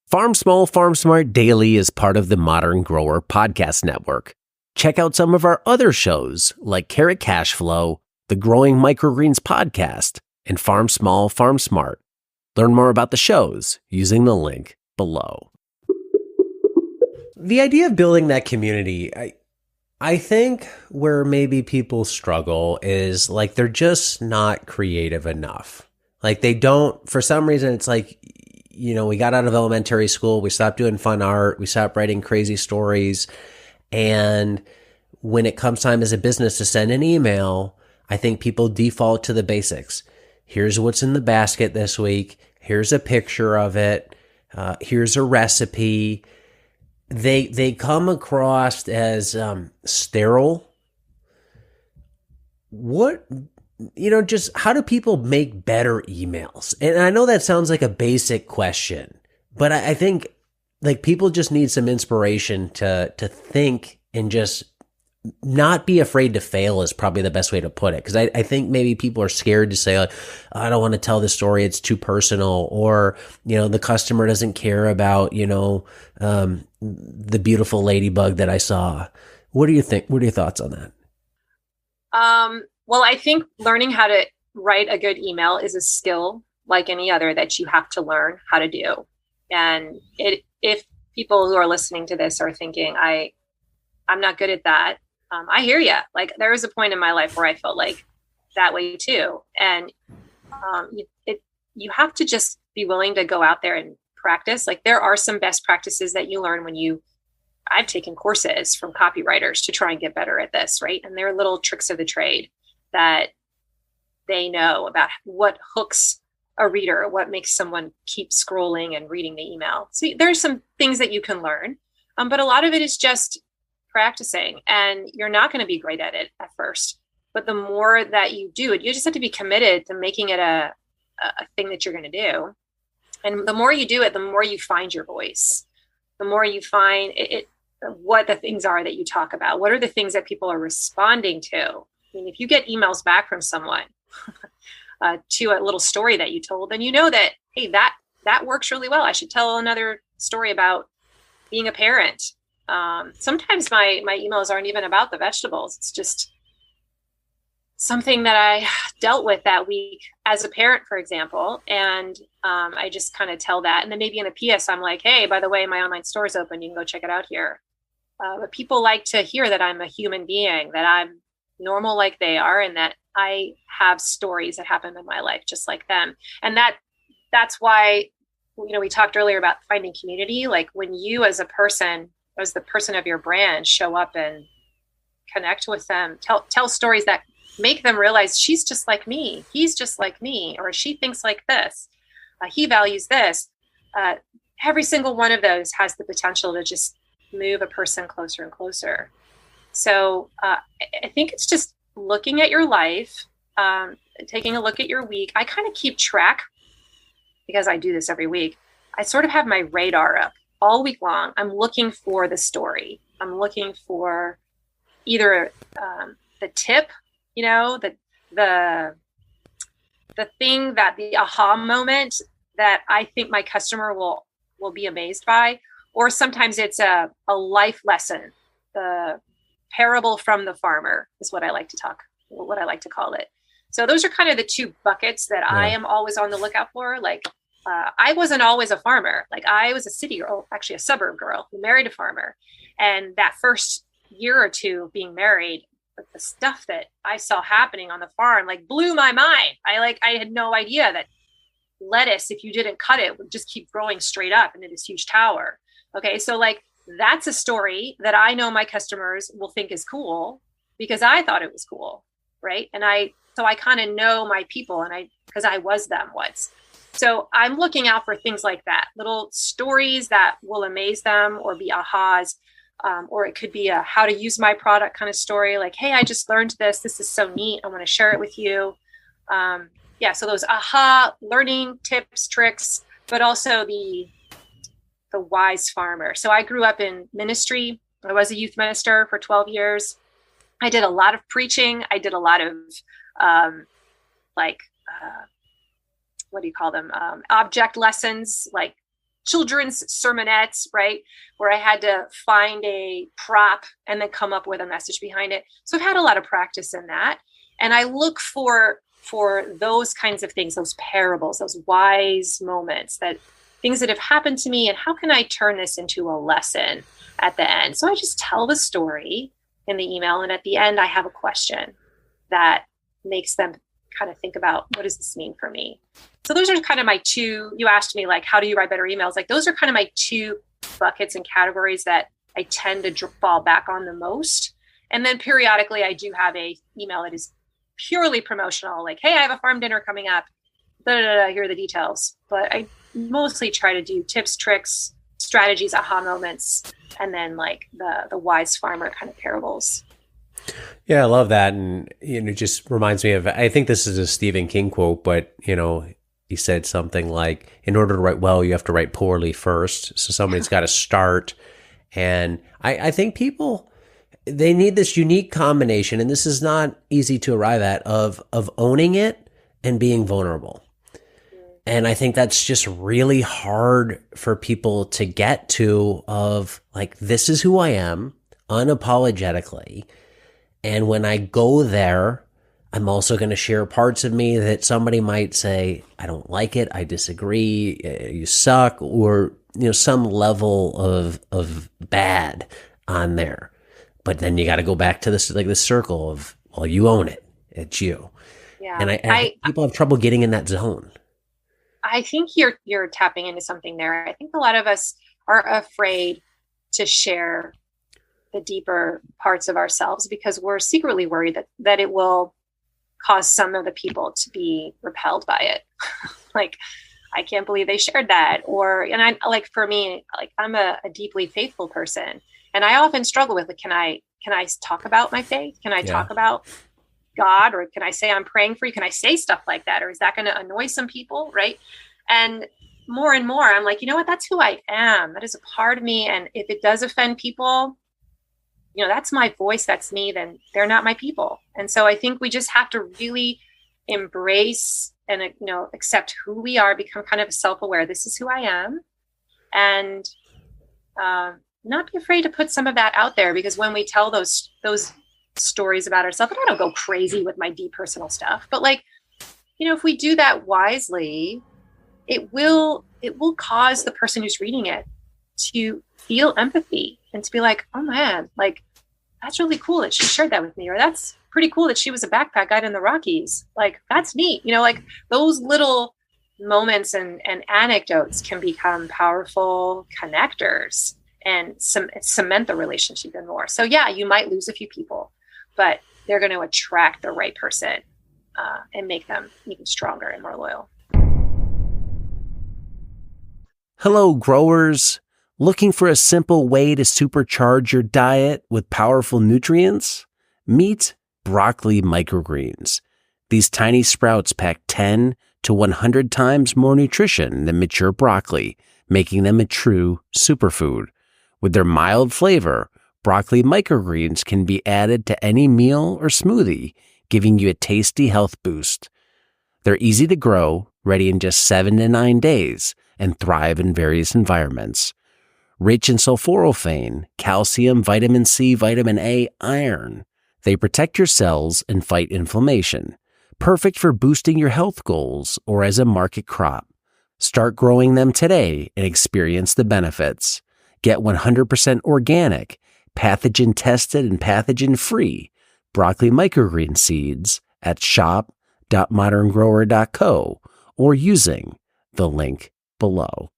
Farm Small, Farm Smart Daily is part of the Modern Grower Podcast Network. Check out some of our other shows like Carrot Cash Flow, the Growing Microgreens Podcast, and Farm Small, Farm Smart. Learn more about the shows using the link below. The idea of building that community, I think where maybe people struggle is like they're just not creative enough. Like they don't, for some reason, it's like, you know, we got out of elementary school, we stopped doing fun art, we stopped writing crazy stories. And when it comes time as a business to send an email, I think people default to the basics. Here's what's in the basket this week. Here's a picture of it. Here's a recipe. They come across as sterile. Just how do people make better emails? And I know that sounds like a basic question, but I think like people just need some inspiration to think and just not be afraid to fail is probably the best way to put it. Because I think maybe people are scared to say, like, I don't want to tell the story, it's too personal, or, the customer doesn't care about, the beautiful ladybug that I saw. What do you think? What are your thoughts on that? Well, I think learning how to write a good email is a skill like any other that you have to learn how to do. And if people who are listening to this are thinking, I'm not good at that, I hear you. Like there was a point in my life where I felt like that way too. And you have to just be willing to go out there and practice. Like there are some best practices that you learn when I've taken courses from copywriters to try and get better at this, right? And there are little tricks of the trade that they know about what hooks a reader, what makes someone keep scrolling and reading the email. So there's some things that you can learn, but a lot of it is just practicing, and you're not going to be great at it at first. But the more that you do it, you just have to be committed to making it a thing that you're going to do. And the more you do it, the more you find your voice, the more you find what the things are that you talk about. What are the things that people are responding to? I mean, if you get emails back from someone to a little story that you told, then you know that, hey, that works really well. I should tell another story about being a parent. Sometimes my emails aren't even about the vegetables. It's just something that I dealt with that week as a parent, for example. And I just kind of tell that. And then maybe in a PS, I'm like, hey, by the way, my online store is open. You can go check it out here. But people like to hear that I'm a human being, that I'm normal like they are, and that I have stories that happen in my life just like them. And that's why, we talked earlier about finding community. Like when you as a person, as the person of your brand, show up and connect with them, tell stories that make them realize she's just like me, he's just like me, or she thinks like this, he values this. Every single one of those has the potential to just move a person closer and closer. So I think it's just looking at your life, taking a look at your week. I kind of keep track because I do this every week. I sort of have my radar up all week long. I'm looking for the story. I'm looking for either the tip, the thing, that the aha moment that I think my customer will be amazed by, or sometimes it's a life lesson. The parable from the farmer is what I like to call it. So those are kind of the two buckets that I am always on the lookout for. Like I wasn't always a farmer. Like I was a city girl, actually a suburb girl who married a farmer. And that first year or two of being married, the stuff that I saw happening on the farm like blew my mind. I had no idea that lettuce, if you didn't cut it, would just keep growing straight up into this huge tower. Okay, so like that's a story that I know my customers will think is cool because I thought it was cool, right? And I kind of know my people, and because I was them once. So I'm looking out for things like that, little stories that will amaze them or be ahas. Or it could be a how to use my product kind of story. Like, hey, I just learned this. This is so neat. I want to share it with you. So those aha learning tips, tricks, but also the wise farmer. So I grew up in ministry. I was a youth minister for 12 years. I did a lot of preaching. I did a lot of what do you call them? Object lessons, like children's sermonettes, right? Where I had to find a prop and then come up with a message behind it. So I've had a lot of practice in that. And I look for those kinds of things, those parables, those wise moments, that things that have happened to me, and how can I turn this into a lesson at the end? So I just tell the story in the email, and at the end I have a question that makes them kind of think about, what does this mean for me? So those are kind of my two. You asked me, like, how do you write better emails? Like, those are kind of my two buckets and categories that I tend to fall back on the most. And then periodically I do have a email that is purely promotional, like, hey, I have a farm dinner coming up, here are the details. But I mostly try to do tips, tricks, strategies, aha moments, and then like the wise farmer kind of parables. Yeah, I love that. And, it just reminds me of, I think this is a Stephen King quote, but, he said something like, in order to write well, you have to write poorly first. So somebody's got to start. And I think people, they need this unique combination, and this is not easy to arrive at, of owning it and being vulnerable. And I think that's just really hard for people to get to, of like, this is who I am unapologetically. And when I go there, I'm also going to share parts of me that somebody might say, I don't like it, I disagree, you suck, or, some level of bad on there. But then you got to go back to this, like this circle of, well, you own it. It's you. Yeah. And I people have trouble getting in that zone. I think you're tapping into something there. I think a lot of us are afraid to share the deeper parts of ourselves because we're secretly worried that it will cause some of the people to be repelled by it. Like, I can't believe they shared that. And I, like, for me, like, I'm a deeply faithful person, and I often struggle with, like, can I talk about my faith? Can I talk about God? Or can I say I'm praying for you? Can I say stuff like that? Or is that going to annoy some people? Right. And more, I'm like, you know what? That's who I am. That is a part of me. And if it does offend people, that's my voice. That's me. Then they're not my people. And so I think we just have to really embrace and, accept who we are, become kind of self-aware. This is who I am. And not be afraid to put some of that out there, because when we tell those stories about ourselves, and I don't go crazy with my deep personal stuff, but like, if we do that wisely, it will cause the person who's reading it to feel empathy and to be like, oh man, like, that's really cool that she shared that with me, or that's pretty cool that she was a backpack guide in the Rockies. Like, that's neat. Like, those little moments and anecdotes can become powerful connectors and cement the relationship even more. So yeah, you might lose a few people, but they're going to attract the right person and make them even stronger and more loyal. Hello, growers. Looking for a simple way to supercharge your diet with powerful nutrients? Meet broccoli microgreens. These tiny sprouts pack 10 to 100 times more nutrition than mature broccoli, making them a true superfood. With their mild flavor, broccoli microgreens can be added to any meal or smoothie, giving you a tasty health boost. They're easy to grow, ready in just 7 to 9 days, and thrive in various environments. Rich in sulforaphane, calcium, vitamin C, vitamin A, iron. They protect your cells and fight inflammation. Perfect for boosting your health goals or as a market crop. Start growing them today and experience the benefits. Get 100% organic, pathogen-tested and pathogen-free broccoli microgreen seeds at shop.moderngrower.co or using the link below.